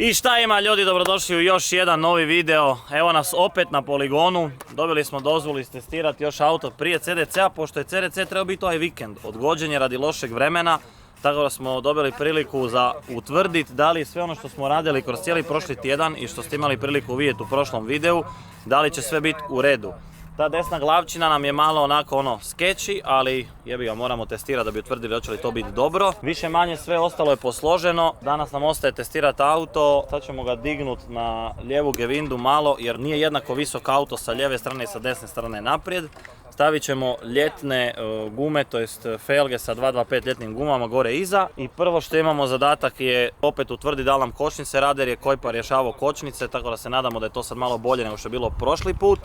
I šta ima ljudi, dobrodošli u još jedan novi video. Evo nas opet na poligonu. Dobili smo dozvolu istestirati još auto prije CDC-a, pošto je CDC trebao biti ovaj vikend. Odgođen je radi lošeg vremena, tako da smo dobili priliku za utvrditi da li sve ono što smo radili kroz cijeli prošli tjedan i što ste imali priliku vidjeti u prošlom videu, da li će sve biti u redu. Ta desna glavčina nam je malo onako skeči, ali jebi ga, moramo testirati da bi utvrdili hoće li to biti dobro. Više manje sve ostalo je posloženo. Danas nam ostaje testirati auto. Sad ćemo ga dignut na lijevu gevindu malo jer nije jednako visok auto sa lijeve strane i sa desne strane naprijed. Stavit ćemo ljetne gume, to jest felge sa 225 ljetnim gumama gore iza. I prvo što imamo zadatak je opet utvrditi da li nam kočnice rade jer je Kojpa rješavao kočnice, tako da se nadamo da je to sad malo bolje nego što je bilo prošli put.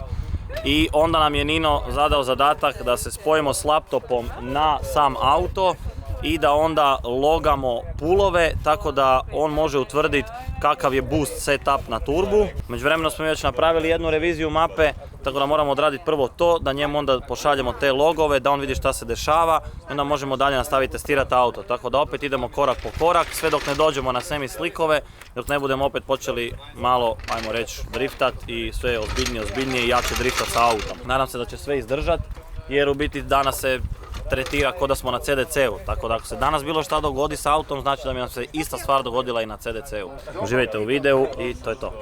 I onda nam je Nino zadao zadatak da se spojimo s laptopom na sam auto i da onda logamo pulove, tako da on može utvrditi kakav je boost setup na turbu. Međuvremeno smo već napravili jednu reviziju mape, tako da moramo odraditi prvo to, da njemu onda pošaljemo te logove, da on vidi šta se dešava i onda možemo dalje nastaviti testirati auto. Tako da opet idemo korak po korak, sve dok ne dođemo na semi slikove, dok ne budemo opet počeli malo, ajmo reći, driftat i sve ozbiljnije i jače driftat sa autom. Nadam se da će sve izdržati, jer u biti danas se tretira kao da smo na CDC-u, tako da ako se danas bilo šta dogodi s autom, znači da mi nam se ista stvar dogodila i na CDC-u. Uživajte u videu i to je to.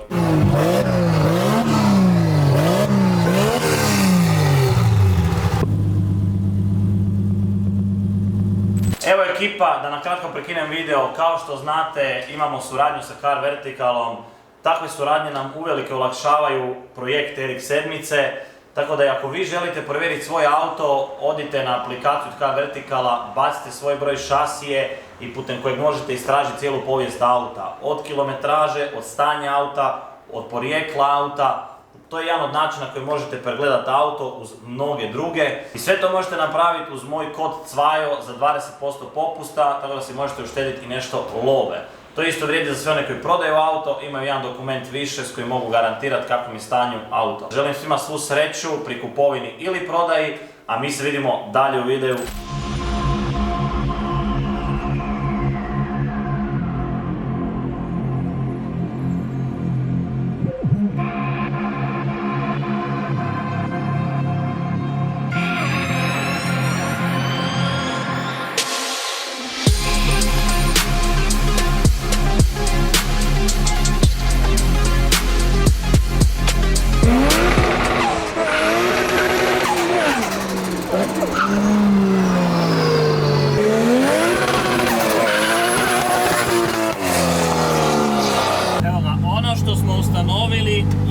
Evo ekipa, da nakratko prekinem video, kao što znate imamo suradnju sa Car Verticalom. Takve suradnje nam uvelike olakšavaju projekt RX7. Tako da ako vi želite provjeriti svoj auto, odite na aplikaciju Car Verticala, bacite svoj broj šasije i putem kojeg možete istražiti cijelu povijest auta. Od kilometraže, od stanja auta, od porijekla auta. To je jedan od načina koji možete pregledati auto uz mnoge druge. I sve to možete napraviti uz moj kod CVAJO za 20% popusta, tako da si možete uštediti i nešto love. To isto vrijedi za sve one koji prodaju auto, imaju jedan dokument više s kojim mogu garantirati kakvom je stanju auto. Želim svima svu sreću pri kupovini ili prodaji, a mi se vidimo dalje u videu.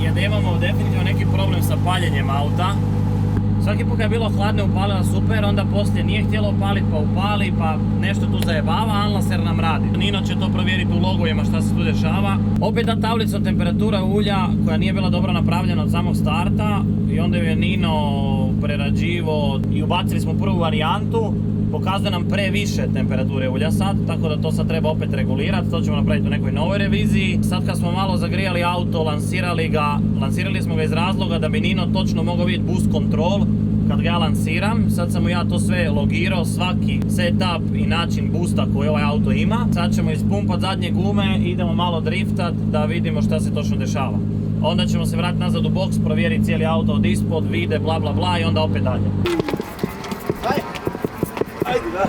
Je da imamo definitivno neki problem sa paljenjem auta. Svaki put kad je bilo hladno upalila super, onda poslije nije htjelo upaliti pa upali, pa nešto tu zajebava, Anlaser nam radi. Nino će to provjeriti u logovima šta se tu dešava. Opet ta tablica temperatura ulja koja nije bila dobro napravljena od samog starta i onda ju je Nino prerađivo i ubacili smo prvu varijantu. Pokazuje nam previše temperature ulja sad, tako da to sad treba opet regulirati, to ćemo napraviti u nekoj novoj reviziji. Sad kad smo malo zagrijali auto, lansirali smo ga iz razloga da bi Nino točno mogao vidjeti boost control kad ga ja lansiram. Sad sam mu ja to sve logirao, svaki setup i način boosta koji ovaj auto ima. Sad ćemo ispumpat zadnje gume i idemo malo driftat da vidimo šta se točno dešava. Onda ćemo se vratiti nazad u boks, provjeriti cijeli auto od ispod, vide, bla bla bla i onda opet dalje. Ajde, da.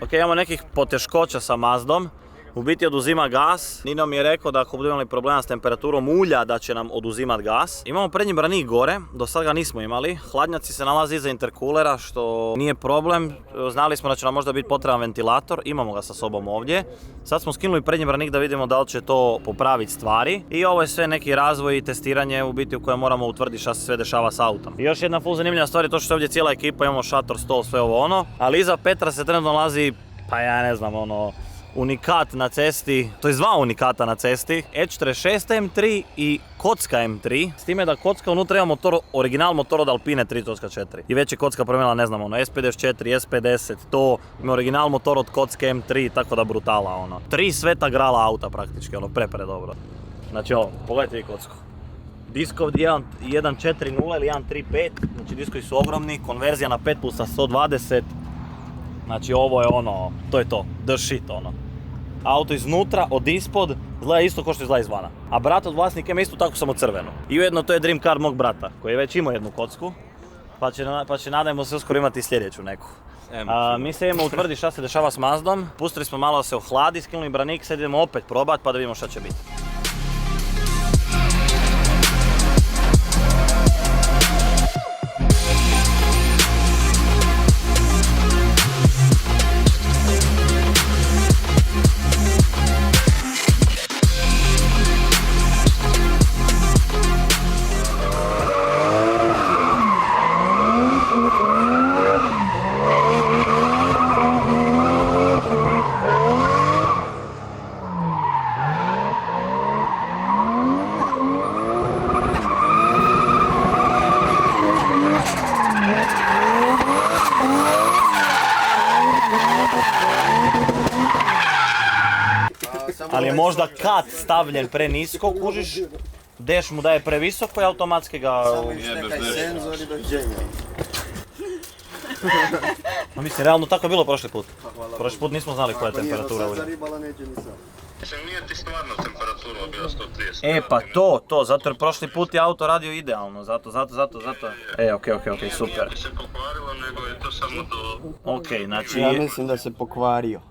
Ok, imamo nekih poteškoća sa Mazdom. U biti oduzima gas. Nino mi je rekao da ako budemo imali problema s temperaturom ulja da će nam oduzimat gas. Imamo prednji branik gore, do sad ga nismo imali. Hladnjaci se nalazi iza interkulera što nije problem. Znali smo da će nam možda biti potreban ventilator, imamo ga sa sobom ovdje. Sad smo skinuli prednji branik da vidimo da li će to popraviti stvari. I ovo je sve neki razvoj i testiranje u biti u kojem moramo utvrditi šta se sve dešava s autom. I još jedna full zanimljiva stvar je to što je ovdje cijela ekipa, imamo šator, stol, sve ovo ono. Ali iza Petra se trenutno nalazi, pa ja ne znam, unikat na cesti, to je dva unikata na cesti, E46 M3 i kocka M3, s time da kocka unutra ima motor, original motor od Alpine 3.4 i već je kocka promijenila, ne znam, ono, S54, S50, to ima original motor od kocke M3, tako da brutala, ono. 3 sveta grala auta praktički, ono, dobro. Znači ovo, pogledajte vi kocku. Diskovi 1.4.0 ili 1.3.5, znači diskovi su ogromni, konverzija na 5 plus 120, znači ovo je ono, to je to, the shit ono. Auto iznutra, od ispod, izgleda isto kao što izgleda izvana. A brat od vlasnika ima isto tako samo crveno. I ujedno to je dream car mog brata, koji je već imao jednu kocku, pa će nadajmo se uskoro imati sljedeću neku. Mi se idemo utvrditi šta se dešava s Mazdom, pustili smo malo da se ohladi, skinuli branik, sad idemo opet probati pa da vidimo šta će biti. Ali je možda kat stavljen prenisko, kužiš, deš mu da je previsoko i automatski ga... No mislim, realno tako je bilo prošli put. Prošli put nismo znali koja je temperatura ulja. Nije ti stvarno temperatura bila 130. E pa to, zato jer prošli put je auto radio idealno, zato. Okej, super. Nije ti se pokvarilo, nego je to samo do... Okej, znači... Ja mislim da se pokvario.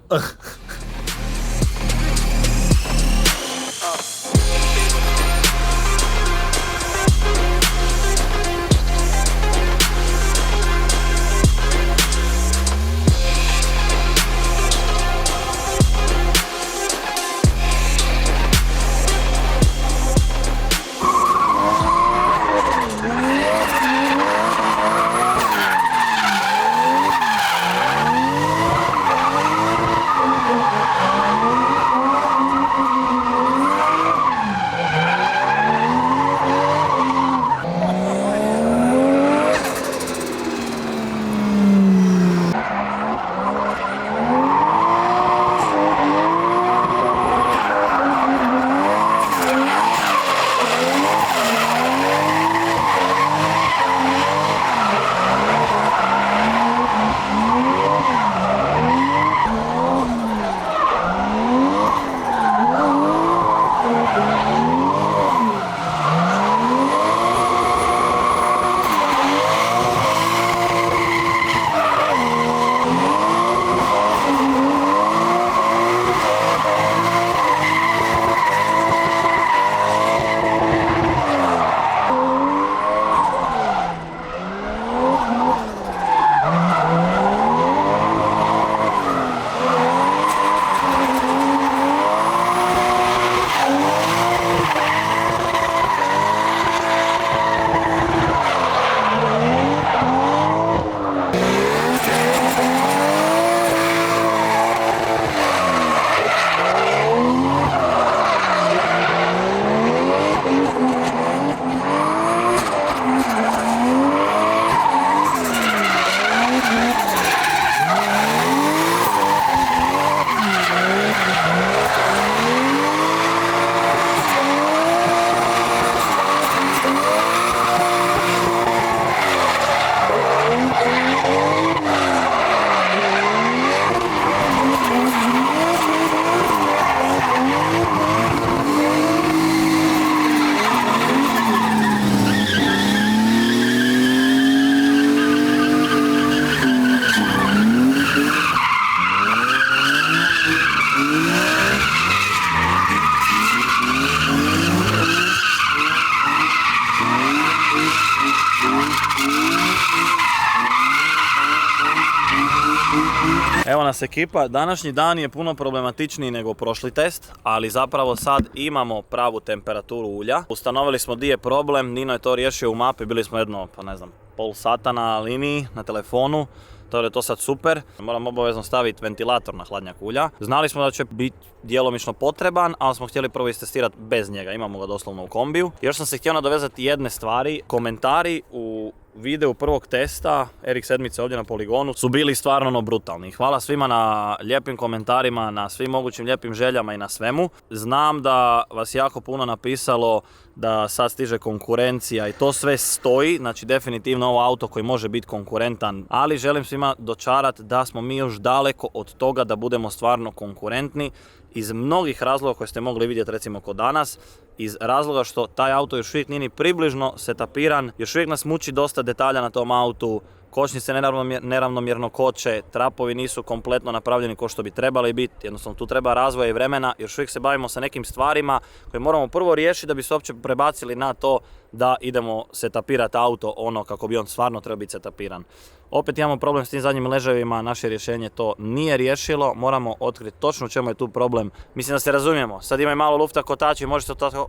Evo nas ekipa, današnji dan je puno problematičniji nego prošli test, ali zapravo sad imamo pravu temperaturu ulja. Ustanovili smo di je problem, Nino je to riješio u mapi, bili smo jedno, pa ne znam, pol sata na liniji, na telefonu. To je to sad super. Moram obavezno staviti ventilator na hladnjak ulja. Znali smo da će biti djelomično potreban, ali smo htjeli prvo istestirati bez njega. Imamo ga doslovno u kombiju. Još sam se htio nadovezati jedne stvari. Komentari u videu prvog testa RX-7 ovdje na poligonu su bili stvarno brutalni. Hvala svima na lijepim komentarima, na svim mogućim lijepim željama i na svemu. Znam da vas jako puno napisalo da sad stiže konkurencija i to sve stoji, znači definitivno ovo auto koji može biti konkurentan, ali želim svima dočarati da smo mi još daleko od toga da budemo stvarno konkurentni iz mnogih razloga koje ste mogli vidjeti recimo kod danas, iz razloga što taj auto još uvijek nije ni približno setapiran, još uvijek nas muči dosta detalja na tom autu, kočnice neravnomjerno koče, trapovi nisu kompletno napravljeni kao što bi trebali biti, jednostavno tu treba razvoja i vremena, još uvijek se bavimo sa nekim stvarima koje moramo prvo riješiti da bi se uopće prebacili na to da idemo setapirati auto ono kako bi on stvarno trebao biti setapiran. Opet imamo problem s tim zadnjim ležajevima, naše rješenje to nije riješilo, moramo otkriti točno u čemu je tu problem. Mislim da se razumijemo, sad ima i malo lufta kotači,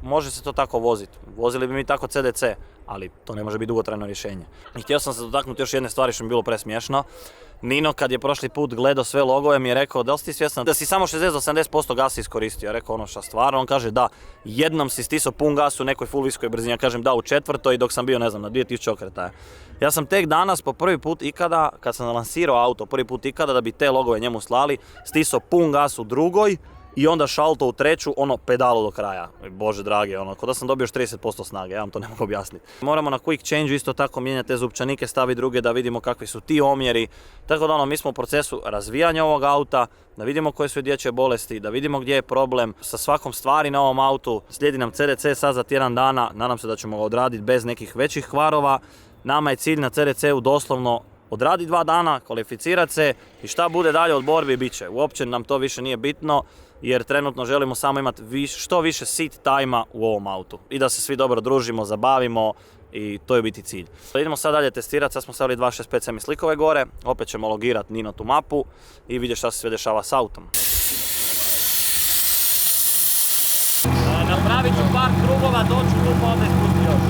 može se to tako voziti. Vozili bi mi tako CDC, ali to ne može biti dugotrajno rješenje. I htio sam se dotaknuti još jedne stvari što mi je bilo presmiješno. Nino kad je prošli put gledao sve logove mi je rekao da li si ti svjestan da si samo 60-70% gasa iskoristio. Ja rekao ono šta stvarno, on kaže da, jednom si stisao pun gas u nekoj full viskoj brzini, ja kažem da u četvrtoj dok sam bio ne znam na 2000 okretaja. Ja sam tek danas po prvi put ikada, kad sam lansirao auto, prvi put ikada da bi te logove njemu slali, stisao pun gas u drugoj i onda šalto u treću, ono pedalo do kraja. Bože dragi, ono, ko da sam dobio još 30% snage, ja vam to ne mogu objasniti. Moramo na quick change isto tako mijenjati te zupčanike, staviti druge da vidimo kakvi su ti omjeri. Tako da ono, mi smo u procesu razvijanja ovog auta, da vidimo koje su dječje bolesti, da vidimo gdje je problem sa svakom stvari na ovom autu. Slijedi nam CDC sad za tjedan dana, nadam se da ćemo ga odraditi bez nekih većih kvarova. Nama je cilj na CDC-u doslovno odradi 2 dana, kvalificirati se i šta bude dalje od borbi bit će. Uopće nam to više nije bitno jer trenutno želimo samo imati što više sit tajma u ovom autu. I da se svi dobro družimo, zabavimo i to je biti cilj. Idemo sad dalje testirati, sad smo stavili 265 semi-slikove gore, opet ćemo logirati Nino tu mapu i vidjeti šta se sve dešava s autom. Napravit ću par krugova, doću tu pa onda ispusti još.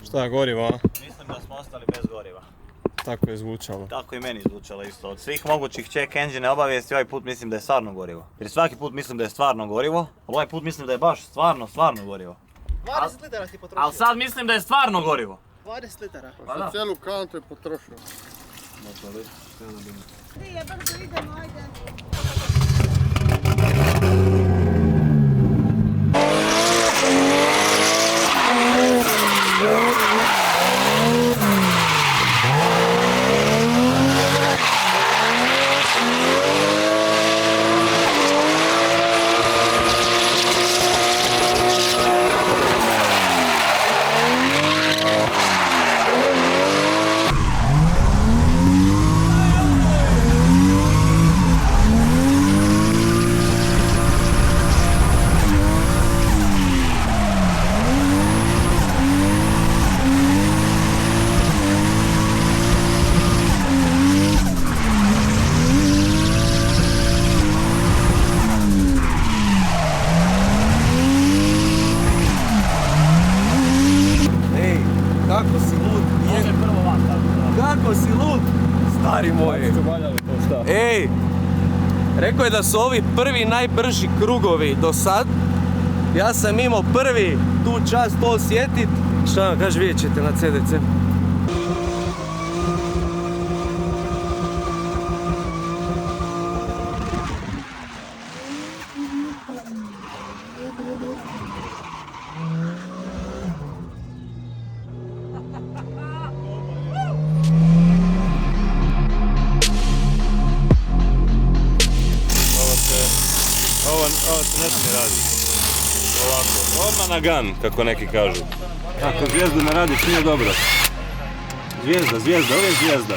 Šta, gorivo, a? Mislim da smo ostali bez goriva. Tako je zvučalo. Tako i meni zvučalo isto. Od svih mogućih check engine obavijesti ovaj put mislim da je stvarno gorivo. Jer svaki put mislim da je stvarno gorivo, ali ovaj put mislim da je baš stvarno gorivo. 20 litara ti potrošio. Ali sad mislim da je stvarno gorivo. 20 litara. Pa za cijelu kantu je potrošio. Ja brzo idemo, ajde. Ej, rekao je da su ovi prvi najbrži krugovi do sad. Ja sam imao prvi tu čast to osjetit. Šta vam kaže, vidjet ćete na CDC. Ovo se ne smije raditi. Ovako, odmah na gan, kako neki kažu. Ako zvijezdu ne radiš, nije dobro. Zvijezda, ovo je zvijezda.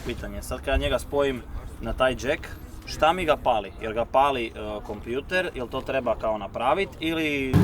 Pitanje, sad kad ja njega spojim na taj jack, šta mi ga pali? Jer ga pali kompjuter, jel to treba kao napraviti ili...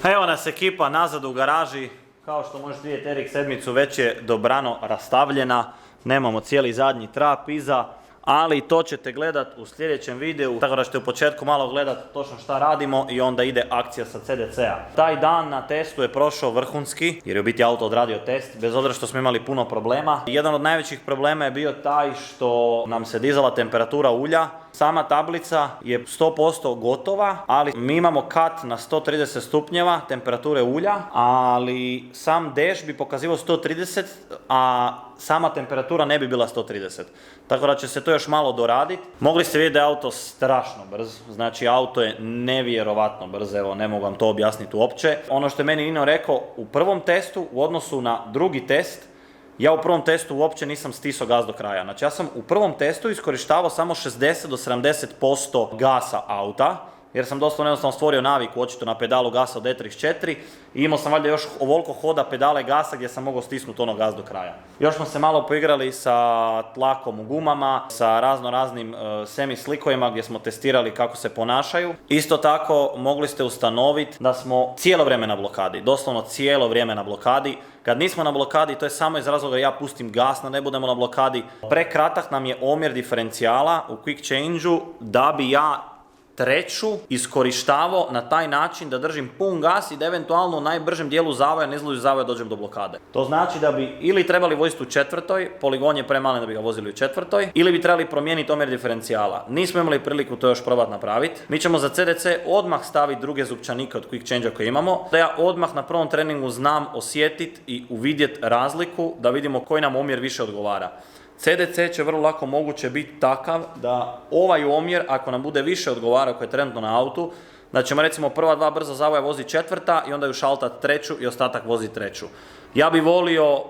Evo nas ekipa nazad u garaži, kao što možete vidjeti RX-7 već je dobrano rastavljena, nemamo cijeli zadnji trap iza, ali to ćete gledat u sljedećem videu, tako da ćete u početku malo gledat točno šta radimo i onda ide akcija sa CDC-a. Taj dan na testu je prošao vrhunski, jer je u biti auto odradio test, bez obzira što smo imali puno problema. Jedan od najvećih problema je bio taj što nam se dizala temperatura ulja. Sama tablica je 100% gotova, ali mi imamo kat na 130 stupnjeva temperature ulja, ali sam deš bi pokazivao 130, a sama temperatura ne bi bila 130. Tako da će se to još malo doraditi. Mogli ste vidjeti da je auto strašno brz, znači auto je nevjerovatno brz, evo ne mogu vam to objasniti uopće. Ono što je meni Nino rekao, u prvom testu u odnosu na drugi test, ja u prvom testu uopće nisam stisao gas do kraja. Znači ja sam u prvom testu iskorištavao samo 60 do 70% gasa auta, jer sam doslovno jednostavno stvorio naviku očito na pedalu gasa od E34 i imao sam valjda još ovoliko hoda pedale gasa gdje sam mogao stisnuti ono gas do kraja. Još smo se malo poigrali sa tlakom u gumama, sa raznim semi slikovima gdje smo testirali kako se ponašaju. Isto tako mogli ste ustanoviti da smo cijelo vrijeme na blokadi, doslovno cijelo vrijeme na blokadi. Kad nismo na blokadi, to je samo iz razloga ja pustim gas, ne budemo na blokadi. Prekratak nam je omjer diferencijala u quick change-u da bi ja treću iskorištavao na taj način da držim pun gas i da eventualno u najbržem dijelu zavoja, na izlazu zavoja dođem do blokade. To znači da bi ili trebali voziti u četvrtoj, poligon je premalen da bi ga vozili u četvrtoj, ili bi trebali promijeniti omjer diferencijala. Nismo imali priliku to još probati napraviti. Mi ćemo za CDC odmah staviti druge zupčanike od quick change-a koje imamo, da ja odmah na prvom treningu znam osjetiti i uvidjeti razliku, da vidimo koji nam omjer više odgovara. CDC će vrlo lako moguće biti takav da ovaj omjer, ako nam bude više odgovarao koji je trenutno na autu, da ćemo recimo prva dva brza zavoja vozi četvrta i onda ju šaltat treću i ostatak vozi treću. Ja bi volio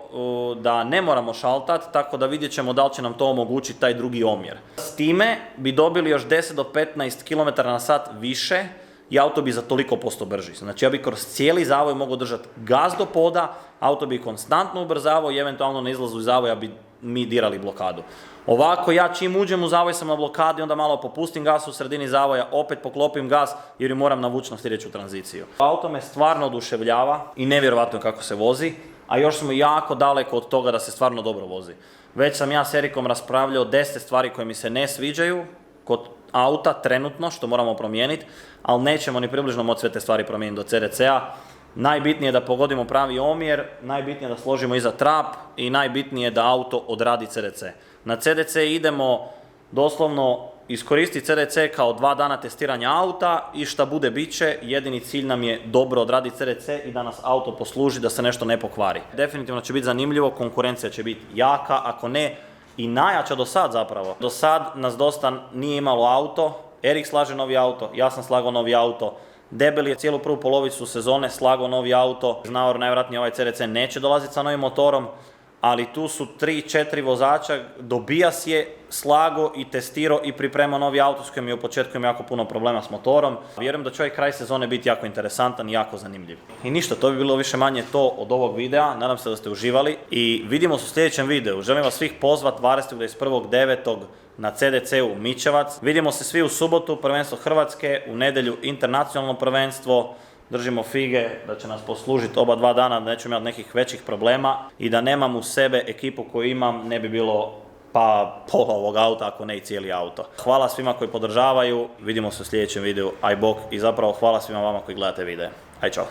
da ne moramo šaltat, tako da vidjet ćemo da li će nam to omogućiti taj drugi omjer. S time bi dobili još 10 do 15 km/h više i auto bi za toliko posto brži. Znači ja bi kroz cijeli zavoj mogao držati gas do poda, auto bi konstantno ubrzavao i eventualno na izlazu iz zavoja bi mi dirali blokadu. Ovako ja čim uđem u zavoj sam na blokadi, onda malo popustim gas u sredini zavoja, opet poklopim gas jer ju moram navući na sljedeću tranziciju. Auto me stvarno oduševljava i nevjerojatno kako se vozi, a još smo jako daleko od toga da se stvarno dobro vozi. Već sam ja s Erikom raspravljao 10 stvari koje mi se ne sviđaju kod auta trenutno, što moramo promijeniti, ali nećemo ni približno moći sve te stvari promijeniti do CDC-a. Najbitnije je da pogodimo pravi omjer, najbitnije je da složimo iza trap i najbitnije je da auto odradi CDC. Na CDC idemo doslovno iskoristiti CDC kao 2 dana testiranja auta i šta bude bit će, jedini cilj nam je dobro odraditi CDC i da nas auto posluži, da se nešto ne pokvari. Definitivno će biti zanimljivo, konkurencija će biti jaka, ako ne i najjača do sad zapravo. Do sad nas dosta nije imalo auto, Erik slaže novi auto, ja sam slagao novi auto, Debel je cijelu prvu polovicu sezone slagao novi auto, znao najvjerojatnije ovaj CDC neće dolaziti sa novim motorom, ali tu su 3-4 vozača, Dobijas je slago i testirao i pripremao novi auto s kojim je u početku imao jako puno problema s motorom. Vjerujem da će ovaj kraj sezone biti jako interesantan i jako zanimljiv. I ništa, to bi bilo više manje to od ovog videa, nadam se da ste uživali i vidimo se u sljedećem videu. Želim vas svih pozvati 21.9. na CDC-u Mičevac. Vidimo se svi u subotu, prvenstvo Hrvatske, u nedjelju internacionalno prvenstvo. Držimo fige da će nas poslužiti oba 2 dana, da nećemo imati nekih većih problema i da nemam u sebe ekipu koju imam, ne bi bilo pa pola ovog auta, ako ne i cijeli auto. Hvala svima koji podržavaju, vidimo se u sljedećem videu, aj bok i zapravo hvala svima vama koji gledate videe. Aj čao.